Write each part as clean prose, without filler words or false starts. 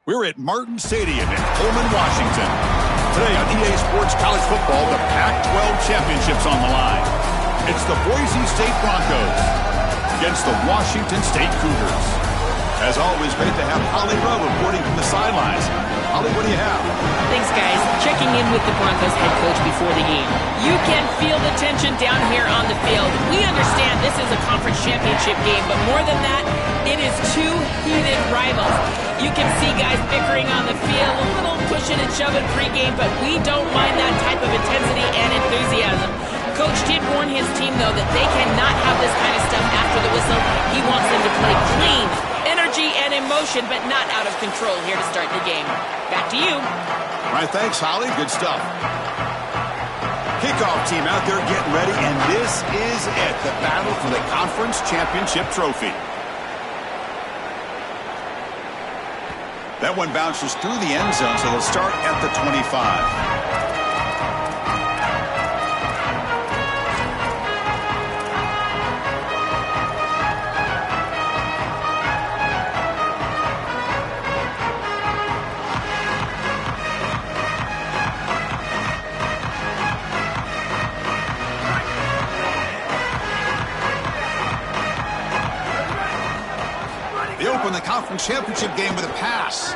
We're at Martin Stadium in Pullman, Washington. Today on EA Sports College Football, the Pac-12 Championship's on the line. It's the Boise State Broncos against the Washington State Cougars. As always, great to have Holly Rowe reporting from the sidelines. Holly, what do you have? Thanks, guys. Checking in with the Broncos head coach before the game. You can feel the tension down here on the field. We understand this is a conference championship game, but more than that, it is two heated rivals. You can see guys bickering on the field, a little pushing and shoving pregame, but we don't mind that type of intensity and enthusiasm. Coach did warn his team, though, that they cannot have this kind of stuff after the whistle. He wants them to play clean, energy and emotion, but not out of control here to start the game. Back to you. All right, thanks, Holly. Good stuff. Kickoff team out there getting ready, and this is it, the battle for the conference championship trophy. That one bounces through the end zone, so they'll start at the 25. They open the conference championship game with a pass.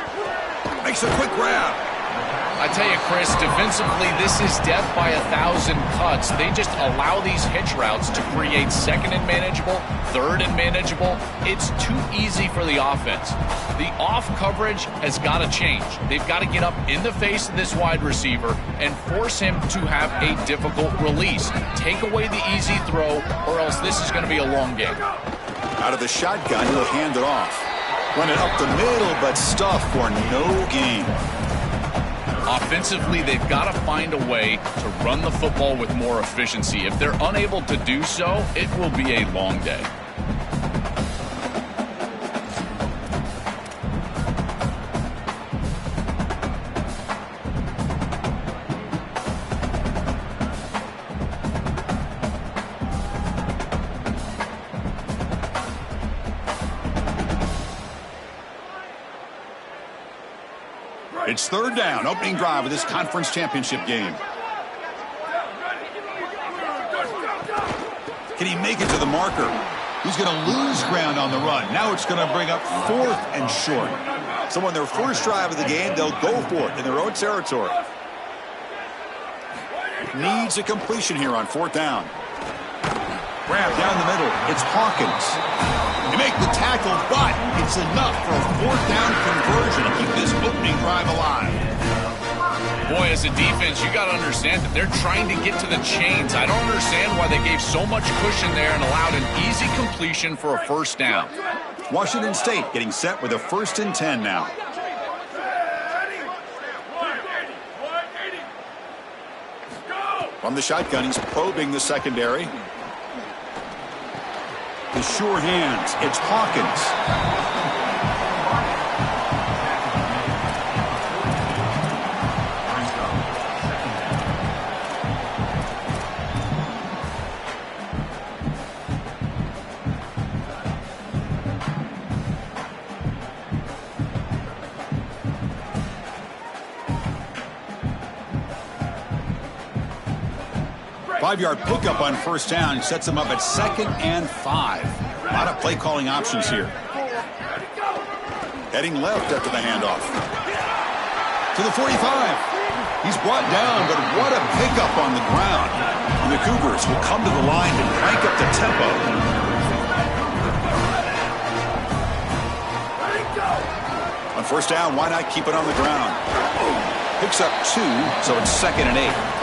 Makes a quick grab. I tell you, Chris, defensively, this is death by 1,000 cuts. They just allow these hitch routes to create second and manageable, third and manageable. It's too easy for the offense. The off coverage has got to change. They've got to get up in the face of this wide receiver and force him to have a difficult release. Take away the easy throw, or else this is going to be a long game. Out of the shotgun, he'll hand it off. Run it up the middle, but stuff for no gain. Offensively, they've got to find a way to run the football with more efficiency. If they're unable to do so, it will be a long day. It's third down, opening drive of this conference championship game. Can he make it to the marker? He's going to lose ground on the run. Now it's going to bring up fourth and short. So on their first drive of the game, they'll go for it in their own territory. Needs a completion here on fourth down. Grab down the middle. It's Hawkins. They make the tackle, but it's enough for a fourth down conversion to keep this opening drive alive. Boy, as a defense, you got to understand that they're trying to get to the chains. I don't understand why they gave so much cushion there and allowed an easy completion for a first down. Washington State getting set with a 1st and 10 now. From the shotgun, he's probing the secondary. The sure hands. It's Hawkins. 5-yard pickup on first down sets them up at 2nd and 5. A lot of play calling options here. Heading left after the handoff. To the 45. He's brought down, but what a pickup on the ground. And the Cougars will come to the line and crank up the tempo. On first down, why not keep it on the ground? Picks up 2, so it's 2nd and 8.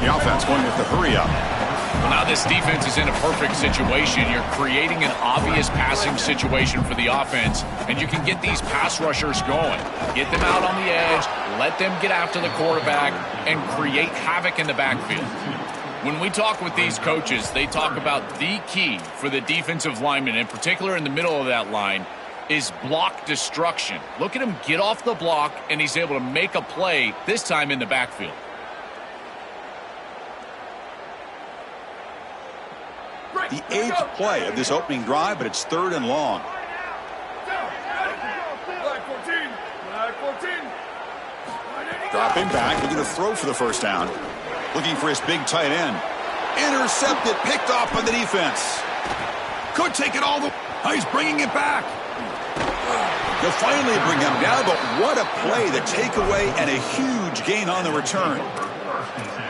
The offense going with the hurry up. Well, now this defense is in a perfect situation. You're creating an obvious passing situation for the offense, and you can get these pass rushers going. Get them out on the edge, let them get after the quarterback, and create havoc in the backfield. When we talk with these coaches, they talk about the key for the defensive lineman, in particular in the middle of that line, is block destruction. Look at him get off the block, and he's able to make a play, this time in the backfield. The 8th play of this opening drive, but it's 3rd and long. Dropping back, looking to throw for the first down. Looking for his big tight end. Intercepted, picked off by the defense. Could take it all the... Oh, he's bringing it back. They'll finally bring him down, but what a play, the takeaway, and a huge gain on the return.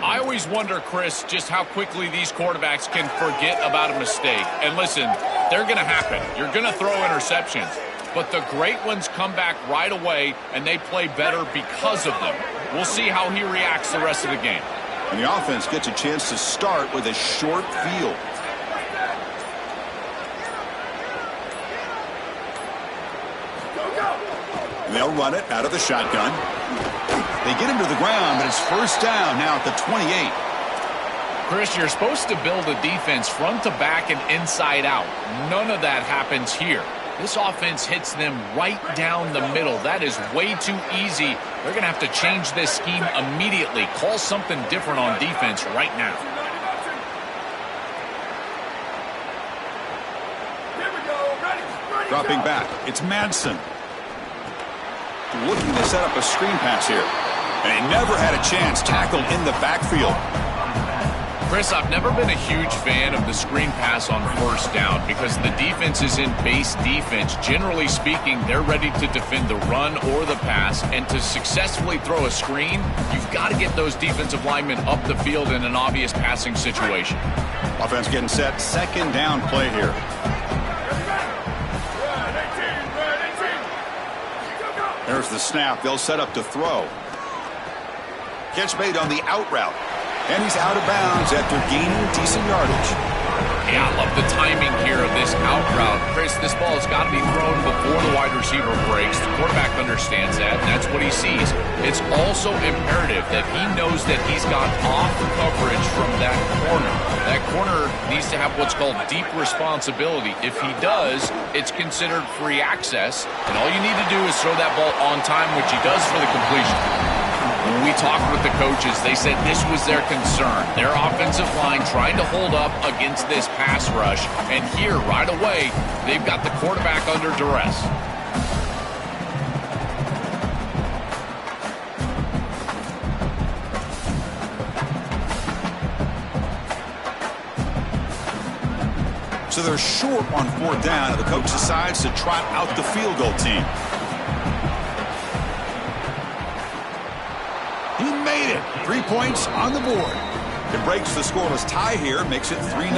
I always wonder, Chris, just how quickly these quarterbacks can forget about a mistake. And listen, they're going to happen. You're going to throw interceptions. But the great ones come back right away, and they play better because of them. We'll see how he reacts the rest of the game. And the offense gets a chance to start with a short field. They'll run it out of the shotgun. They get him to the ground, but it's first down now at the 28. Chris, you're supposed to build a defense front to back and inside out. None of that happens here. This offense hits them right down the middle. That is way too easy. They're going to have to change this scheme immediately. Call something different on defense right now. Dropping back, it's Madsen. Looking to set up a screen pass here. And he never had a chance. Tackled in the backfield. Chris, I've never been a huge fan of the screen pass on first down because the defense is in base defense. Generally speaking, they're ready to defend the run or the pass, and to successfully throw a screen, you've got to get those defensive linemen up the field in an obvious passing situation. Offense getting set. Second down play here. There's the snap. They'll set up to throw. Catch made on the out route. And he's out of bounds after gaining decent yardage. Yeah, I love the timing here of this out route. Chris, this ball has got to be thrown before the wide receiver breaks. The quarterback understands that, and that's what he sees. It's also imperative that he knows that he's got off coverage from that corner. That corner needs to have what's called deep responsibility. If he does, it's considered free access, and all you need to do is throw that ball on time, which he does for the completion. When we talked with the coaches, they said this was their concern. Their offensive line trying to hold up against this pass rush. And here, right away, they've got the quarterback under duress. So they're short on fourth down, and the coach decides to trot out the field goal team. He made it. 3 points on the board. It breaks the scoreless tie here, makes it 3-0.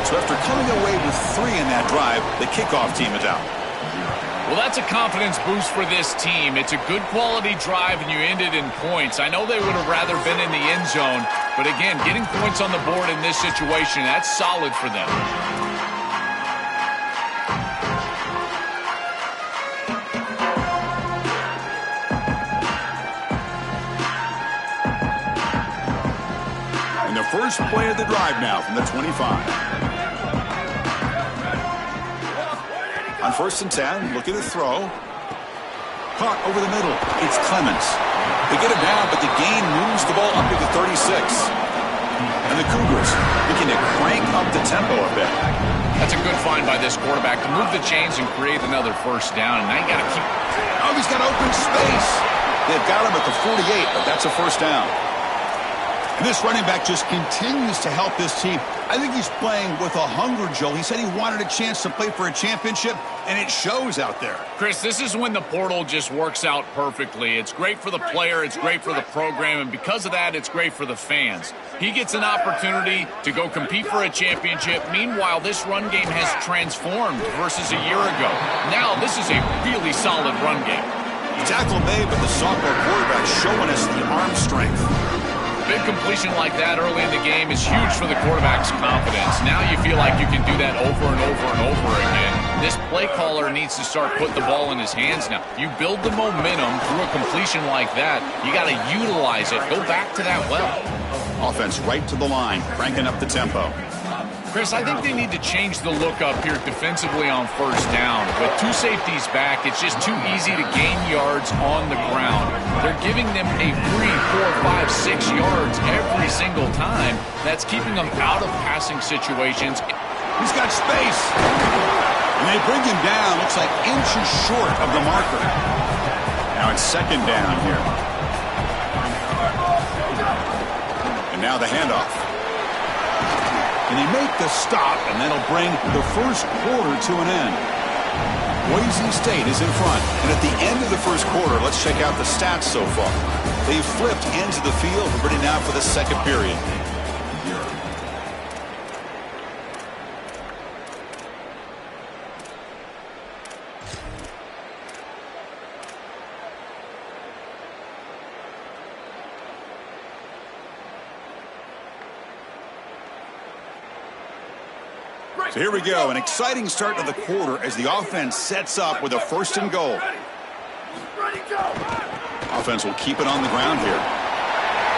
So after coming away with 3 in that drive, the kickoff team is out. Well, that's a confidence boost for this team. It's a good quality drive, and you ended in points. I know they would have rather been in the end zone, but again, getting points on the board in this situation, that's solid for them. First play of the drive now from the 25. On 1st and 10, looking to throw. Caught over the middle. It's Clemens. They get it down, but the gain moves the ball up to the 36. And the Cougars looking to crank up the tempo a bit. That's a good find by this quarterback to move the chains and create another first down. And now you got to keep... Oh, he's got open space. They've got him at the 48, but that's a first down. And this running back just continues to help this team. I think he's playing with a hunger, Joe. He said he wanted a chance to play for a championship, and it shows out there. Chris, this is when the portal just works out perfectly. It's great for the player, it's great for the program, and because of that, it's great for the fans. He gets an opportunity to go compete for a championship. Meanwhile, this run game has transformed versus a year ago. Now, this is a really solid run game. Tackle made, but the sophomore quarterback showing us the arm strength. Big completion like that early in the game is huge for the quarterback's confidence. Now you feel like you can do that over and over and over again. This play caller needs to start putting the ball in his hands now. You build the momentum through a completion like that. You got to utilize it. Go back to that well. Offense right to the line, cranking up the tempo. Chris, I think they need to change the look up here defensively on first down. With 2 safeties back, it's just too easy to gain yards on the ground. They're giving them a free 4, 5, 6 yards every single time. That's keeping them out of passing situations. He's got space. And they bring him down, looks like inches short of the marker. Now it's second down here. And now the handoff. And they make the stop, and that'll bring the first quarter to an end. Boise State is in front. And at the end of the first quarter, let's check out the stats so far. They've flipped into the field, ready now for the second period. So here we go, an exciting start to the quarter as the offense sets up with a first and goal. Offense will keep it on the ground here.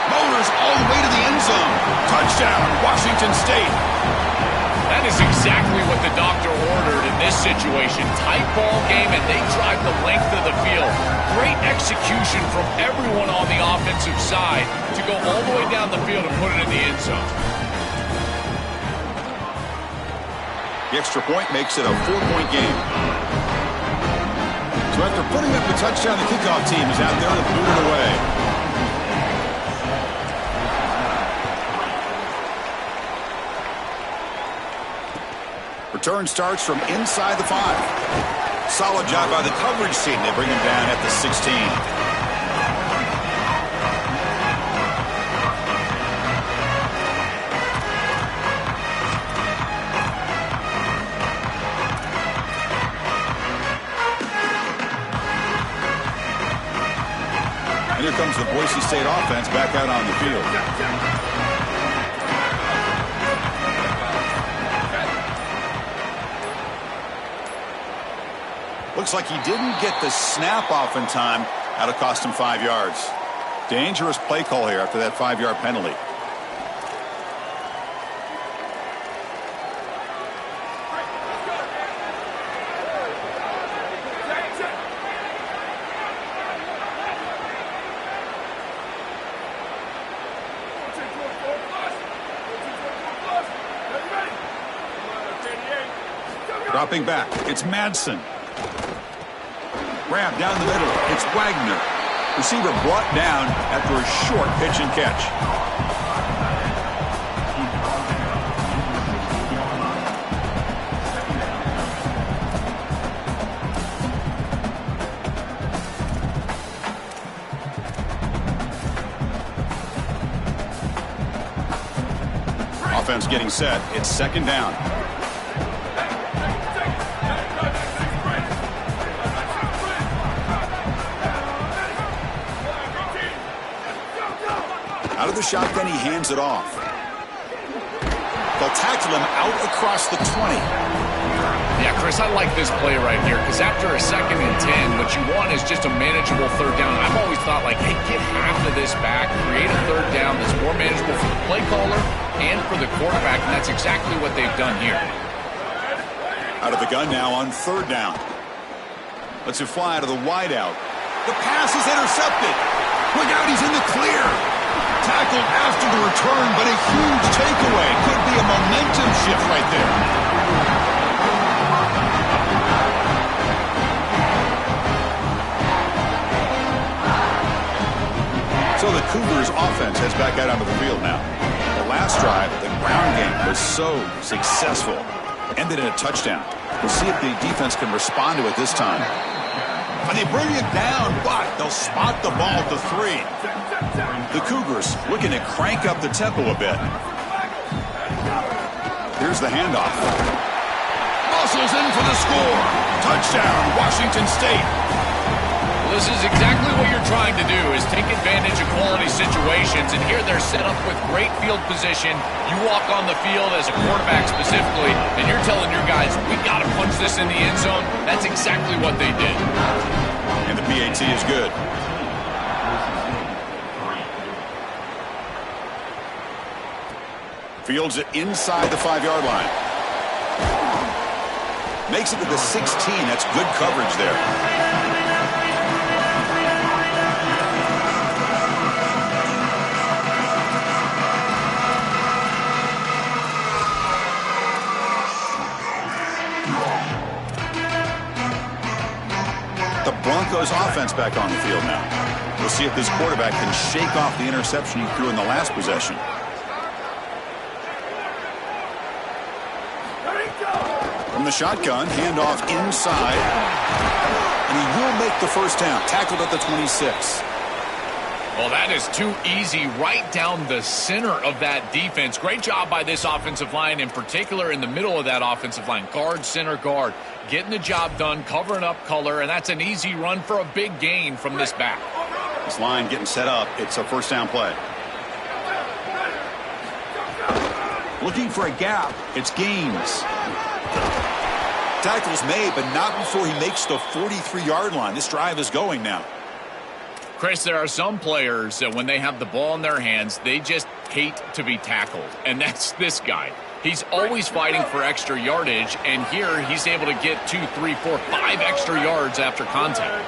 Motors all the way to the end zone. Touchdown, Washington State. That is exactly what the doctor ordered in this situation. Tight ball game, and they drive the length of the field. Great execution from everyone on the offensive side to go all the way down the field and put it in the end zone. The extra point makes it a 4-point game. So after putting up the touchdown, the kickoff team is out there to boot it away. Return starts from inside the 5. Solid job by the coverage team. They bring him down at the 16. And here comes the Boise State offense back out on the field. Looks like he didn't get the snap off in time. That'll cost him 5 yards. Dangerous play call here after that 5-yard penalty. Dropping back, it's Madsen. Grab down the middle, it's Wagner. Receiver brought down after a short pitch and catch. Offense getting set, it's second down. Out of the shotgun, he hands it off. They'll tackle him out across the 20. Yeah, Chris, I like this play right here because after a 2nd and 10, what you want is just a manageable third down. I've always thought, like, hey, get half of this back, create a third down that's more manageable for the play caller and for the quarterback, and that's exactly what they've done here. Out of the gun now on third down. Lets it fly out of the wideout. The pass is intercepted. Look out, he's in the clear. Tackled after the return, but a huge takeaway. Could be a momentum shift right there. So the Cougars offense heads back out onto the field now. The last drive, the ground game was so successful. Ended in a touchdown. We'll see if the defense can respond to it this time. And they bring it down, but they'll spot the ball at the 3. The Cougars looking to crank up the tempo a bit. Here's the handoff. Muscles in for the score. Touchdown, Washington State. Well, this is exactly what you're trying to do, is take advantage of quality situations. And here they're set up with great field position. You walk on the field as a quarterback specifically, and you're telling your guys, we got to punch this in the end zone. That's exactly what they did. And the PAT is good. Fields it inside the 5-yard line. Makes it to the 16. That's good coverage there. The Broncos offense back on the field now. We'll see if this quarterback can shake off the interception he threw in the last possession. From the shotgun, handoff inside. And he will make the first down. Tackled at the 26. Well, that is too easy right down the center of that defense. Great job by this offensive line, in particular in the middle of that offensive line. Guard, center, guard. Getting the job done, covering up color, and that's an easy run for a big gain from this back. This line getting set up. It's a first down play. Looking for a gap. It's Gaines. Tackle's made, but not before he makes the 43-yard line. This drive is going now. Chris, there are some players that when they have the ball in their hands, they just hate to be tackled. And that's this guy. He's always fighting for extra yardage, and here he's able to get 2, 3, 4, 5 extra yards after contact.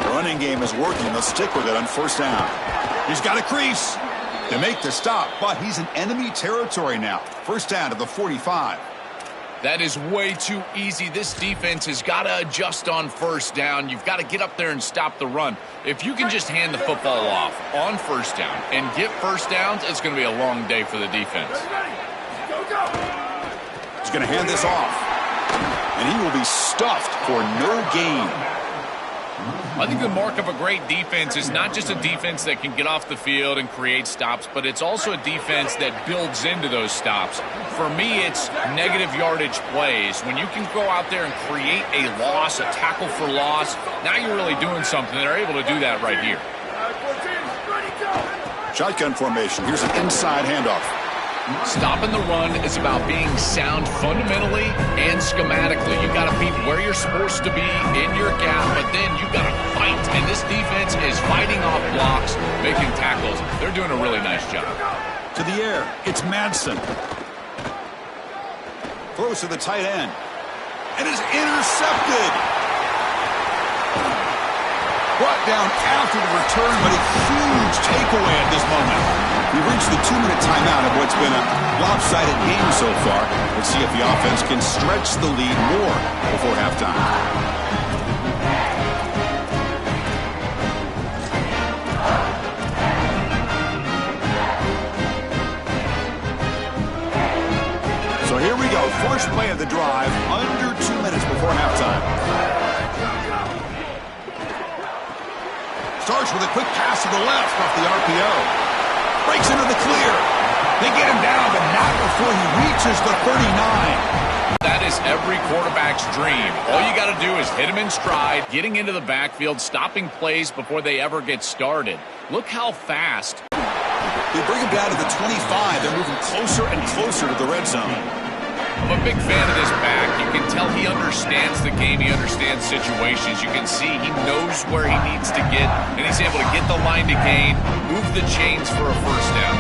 The running game is working. They'll stick with it on first down. He's got a crease. They make the stop, but he's in enemy territory now. First down to the 45. That is way too easy. This defense has got to adjust on first down. You've got to get up there and stop the run. If you can just hand the football off on first down and get first downs, it's going to be a long day for the defense. He's going to hand this off, and he will be stuffed for no gain. I think the mark of a great defense is not just a defense that can get off the field and create stops, but it's also a defense that builds into those stops. For me, it's negative yardage plays. When you can go out there and create a loss, a tackle for loss, now you're really doing something. They're able to do that right here. Shotgun formation. Here's an inside handoff. Stopping the run is about being sound fundamentally and schematically. You got to be where you're supposed to be in your gap, but then you got to fight. And this defense is fighting off blocks, making tackles. They're doing a really nice job. To the air, it's Madsen. Throws to the tight end. And is intercepted. Brought down after the return, but a huge takeaway at this moment. We've reached the 2-minute timeout of what's been a lopsided game so far. Let's see if the offense can stretch the lead more before halftime. So here we go. First play of the drive, under 2 minutes before halftime. Starts with a quick pass to the left off the RPO. Breaks into the clear. They get him down, but not before he reaches the 39. That is every quarterback's dream. All you got to do is hit him in stride, getting into the backfield, stopping plays before they ever get started. Look how fast. They bring him down to the 25. They're moving closer and closer to the red zone. I'm a big fan of this back. You can tell he understands the game. He understands situations. You can see he knows where he needs to get, and he's able to get the line to gain, move the chains for a first down.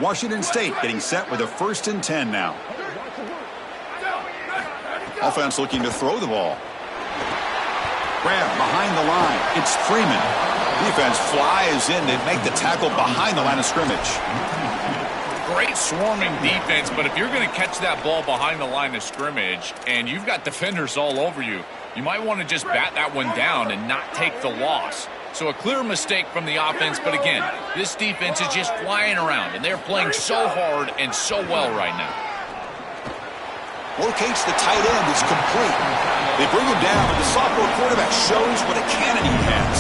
Washington State getting set with a 1st and 10 now. Offense looking to throw the ball. Grab behind the line. It's Freeman. Defense flies in to make the tackle behind the line of scrimmage. Great swarming defense, but if you're going to catch that ball behind the line of scrimmage and you've got defenders all over you, you might want to just bat that one down and not take the loss. So a clear mistake from the offense, but again, this defense is just flying around, and they're playing so hard and so well right now. Locates the tight end. It's complete. They bring him down, but the sophomore quarterback shows what a cannon he has.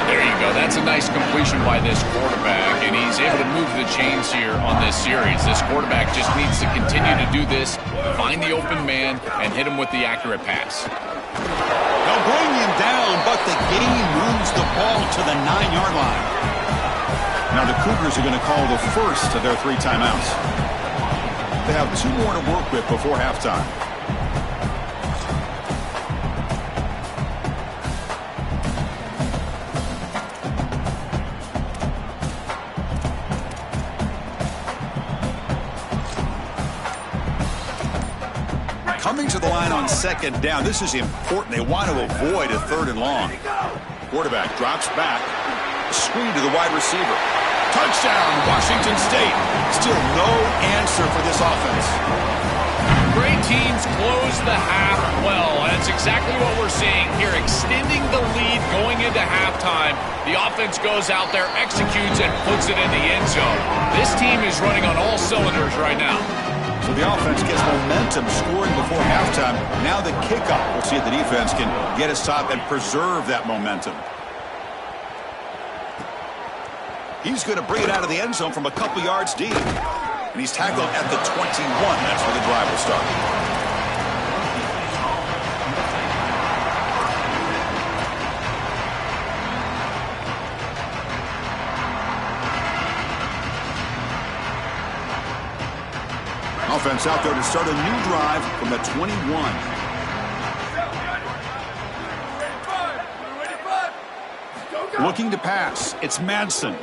There you go. That's a nice completion by this quarterback, and he's able to move the chains here on this series. This quarterback just needs to continue to do this, find the open man, and hit him with the accurate pass. They'll bring him down, but the game moves the ball to the 9-yard line. Now the Cougars are going to call the first of their 3 timeouts. They have 2 more to work with before halftime. Coming to the line on 2nd down. This is important. They want to avoid a 3rd and long. Quarterback drops back. Screen to the wide receiver. Touchdown, Washington State. Still no answer for this offense. Great teams close the half well, and it's exactly what we're seeing here, extending the lead going into halftime. The offense goes out there, executes, and puts it in the end zone. This team is running on all cylinders right now. So the offense gets momentum scoring before halftime. Now the kickoff. We'll see if the defense can get a stop and preserve that momentum. He's going to bring it out of the end zone from a couple yards deep. And he's tackled at the 21. That's where the drive will start. Offense out there to start a new drive from the 21. Looking to pass. It's Madsen.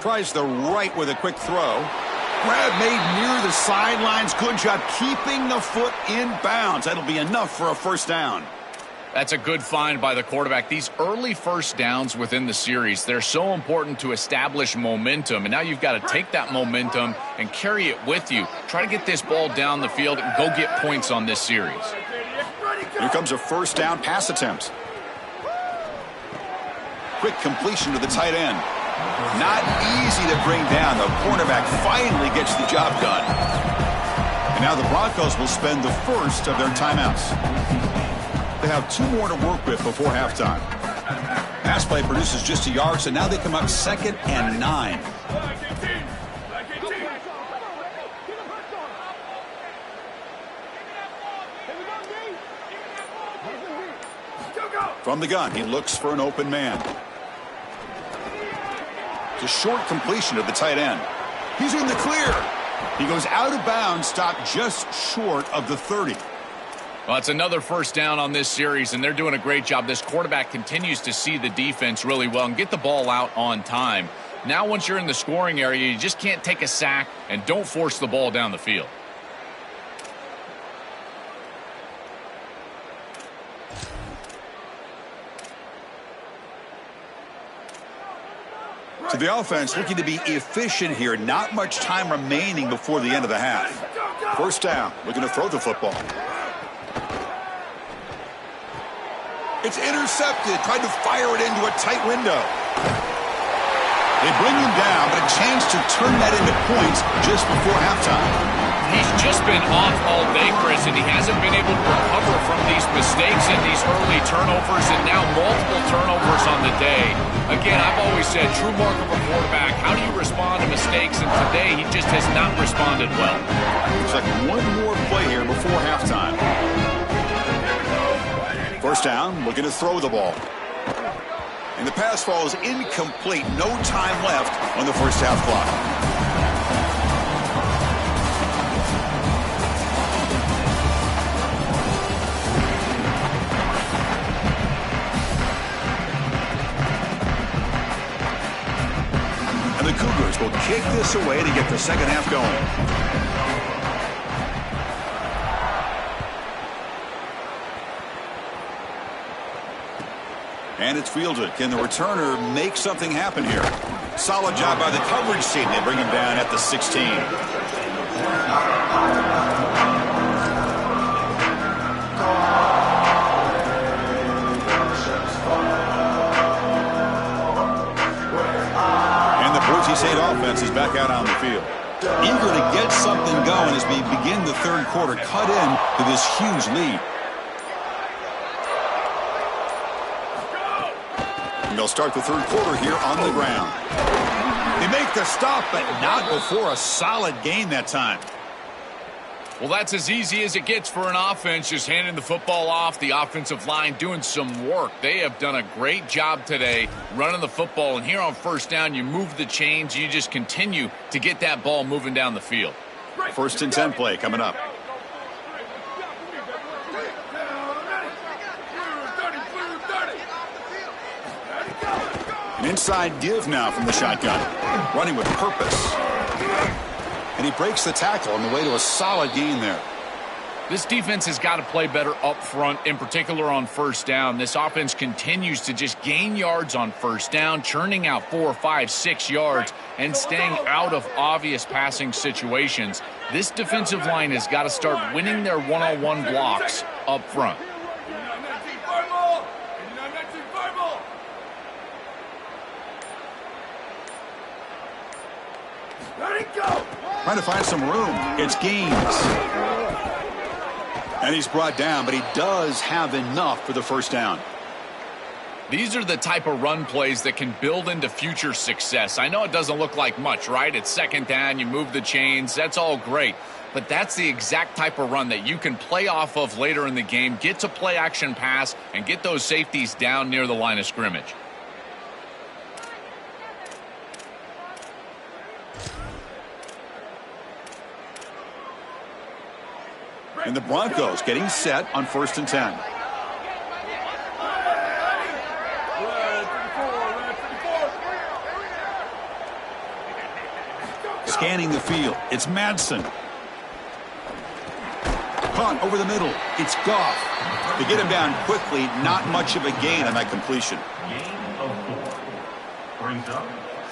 Tries the right with a quick throw. Grab made near the sidelines. Good job keeping the foot in bounds. That'll be enough for a first down. That's a good find by the quarterback. These early first downs within the series, they're so important to establish momentum. And now you've got to take that momentum and carry it with you. Try to get this ball down the field and go get points on this series. Here comes a first down pass attempt. Quick completion to the tight end. Not easy to bring down. The cornerback finally gets the job done. And now the Broncos will spend the first of their timeouts. They have 2 more to work with before halftime. Pass play produces just a yard, so now they come up 2nd and 9. From the gun, he looks for an open man. It's a short completion of the tight end. He's in the clear. He goes out of bounds, stopped just short of the 30. Well, it's another first down on this series, and they're doing a great job. This quarterback continues to see the defense really well and get the ball out on time. Now, once you're in the scoring area, you just can't take a sack and don't force the ball down the field. So the offense looking to be efficient here. Not much time remaining before the end of the half. First down, looking to throw the football. It's intercepted. Tried to fire it into a tight window. They bring him down, but a chance to turn that into points just before halftime. He's just been off all day, Chris, and he hasn't been able to recover from these mistakes and these early turnovers, and now multiple turnovers on the day. Again, I've always said, true mark of a quarterback, how do you respond to mistakes? And today, he just has not responded well. Looks like one more play here before halftime. First down, looking to throw the ball. And the pass falls incomplete. No time left on the first half clock. And the Cougars will kick this away to get the second half going. And it's fielded. Can the returner make something happen here? Solid job by the coverage team. They bring him down at the 16. And the Boise State offense is back out on the field. Eager to get something going as we begin the third quarter. Cut in to this huge lead. They'll start the third quarter here on the ground. They make the stop, but not before a solid gain that time. Well, that's as easy as it gets for an offense, just handing the football off. The offensive line doing some work. They have done a great job today running the football. And here on first down, you move the chains. You just continue to get that ball moving down the field. First and 10 play coming up. An inside give now from the shotgun. Running with purpose. And he breaks the tackle on the way to a solid gain there. This defense has got to play better up front, in particular on first down. This offense continues to just gain yards on first down, churning out 4, 5, 6 yards, and staying out of obvious passing situations. This defensive line has got to start winning their one-on-one blocks up front. Trying to find some room. It's Gaines. And he's brought down, but he does have enough for the first down. These are the type of run plays that can build into future success. I know it doesn't look like much, right? It's second down, you move the chains, that's all great. But that's the exact type of run that you can play off of later in the game, get to play action pass, and get those safeties down near the line of scrimmage. And the Broncos getting set on 1st and 10. Scanning the field. It's Madsen. Caught over the middle. It's Goff. To get him down quickly, not much of a gain on that completion. Gain of 4. Brings up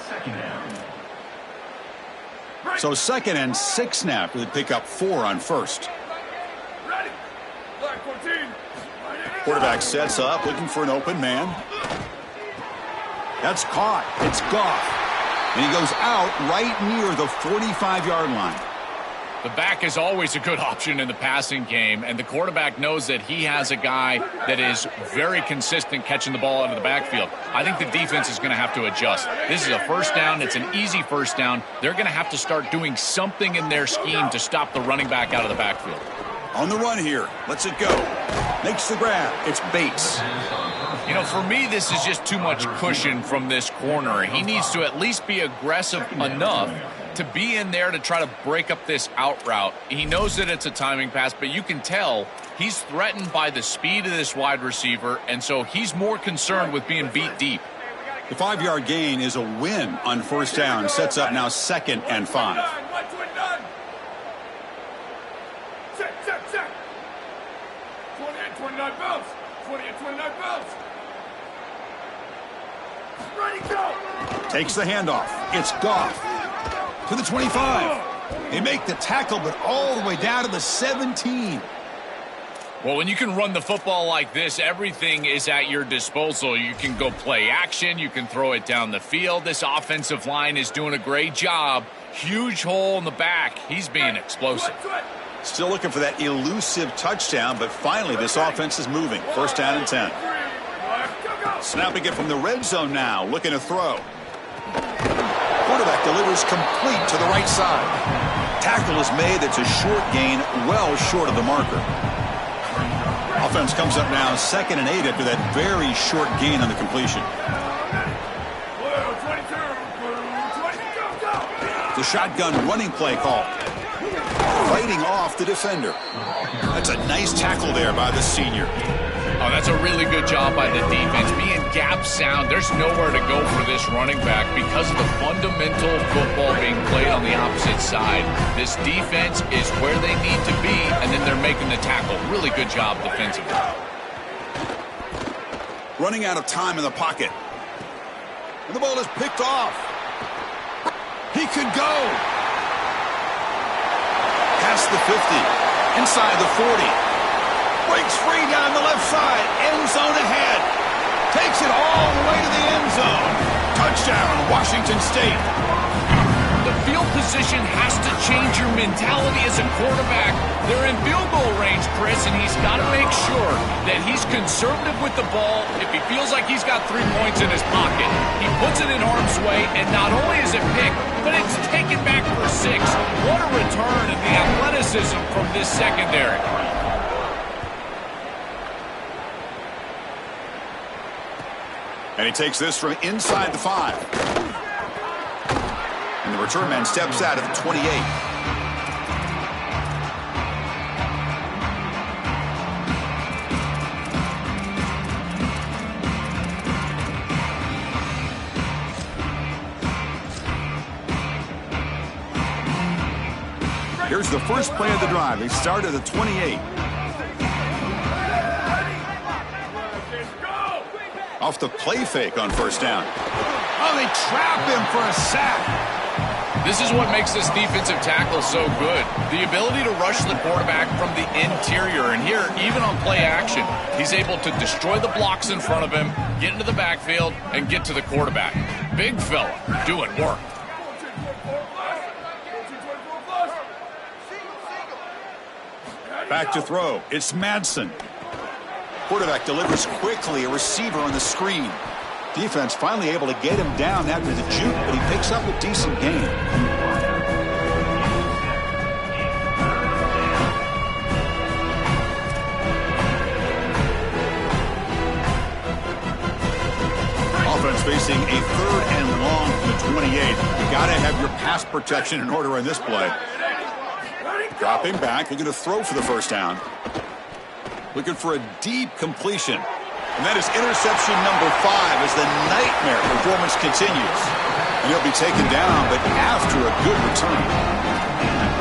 2nd down. So 2nd and 6 now for the pickup 4 on 1st. Quarterback sets up, looking for an open man. That's caught. It's Goff. And he goes out right near the 45-yard line. The back is always a good option in the passing game, and the quarterback knows that he has a guy that is very consistent catching the ball out of the backfield. I think the defense is going to have to adjust. This is a first down. It's an easy first down. They're going to have to start doing something in their scheme to stop the running back out of the backfield. On the run here. Lets it go. Makes the grab. It's Bates. You know, for me, this is just too much cushion from this corner. He needs to at least be aggressive enough to be in there to try to break up this out route. He knows that it's a timing pass, but you can tell he's threatened by the speed of this wide receiver, and so he's more concerned with being beat deep. The 5-yard gain is a win on first down. Sets up now 2nd and 5. Takes the handoff. It's Goff to the 25. They make the tackle, but all the way down to the 17. Well, when you can run the football like this, everything is at your disposal. You can go play action. You can throw it down the field. This offensive line is doing a great job. Huge hole in the back. He's being explosive. Still looking for that elusive touchdown, but finally this offense is moving. First down and 10. Snapping it from the red zone now, looking to throw. Quarterback delivers complete to the right side. Tackle is made. That's a short gain, well short of the marker. Offense comes up now 2nd and 8 after that very short gain on the completion. The shotgun running play call. Fighting off the defender. That's a nice tackle there by the senior. Oh, that's a really good job by the defense. Being gap sound, there's nowhere to go for this running back because of the fundamental football being played on the opposite side. This defense is where they need to be, and then they're making the tackle. Really good job defensively. Running out of time in the pocket. And the ball is picked off. He could go. Past the 50. Inside the 40. Breaks free down the left side. End zone ahead. Takes it all the way to the end zone. Touchdown, Washington State. The field position has to change your mentality as a quarterback. They're in field goal range, Chris, and he's got to make sure that he's conservative with the ball. If he feels like he's got 3 points in his pocket, he puts it in harm's way, and not only is it picked, but it's taken back for 6. What a return and the athleticism from this secondary. And he takes this from inside the 5. And the return man steps out at the 28. Here's the first play of the drive. They start at the 28. Off the play fake on first down. Oh, they trap him for a sack. This is what makes this defensive tackle so good. The ability to rush the quarterback from the interior. And here, even on play action, he's able to destroy the blocks in front of him, get into the backfield, and get to the quarterback. Big fella doing work. Back to throw. It's Madsen. Quarterback delivers quickly, a receiver on the screen. Defense finally able to get him down after the juke, but he picks up a decent gain. Offense facing a 3rd and long from the 28. You got to have your pass protection in order in this play. Dropping back, looking to throw for the first down. Looking for a deep completion. And that is interception number 5 as the nightmare performance continues. And he'll be taken down, but after a good return.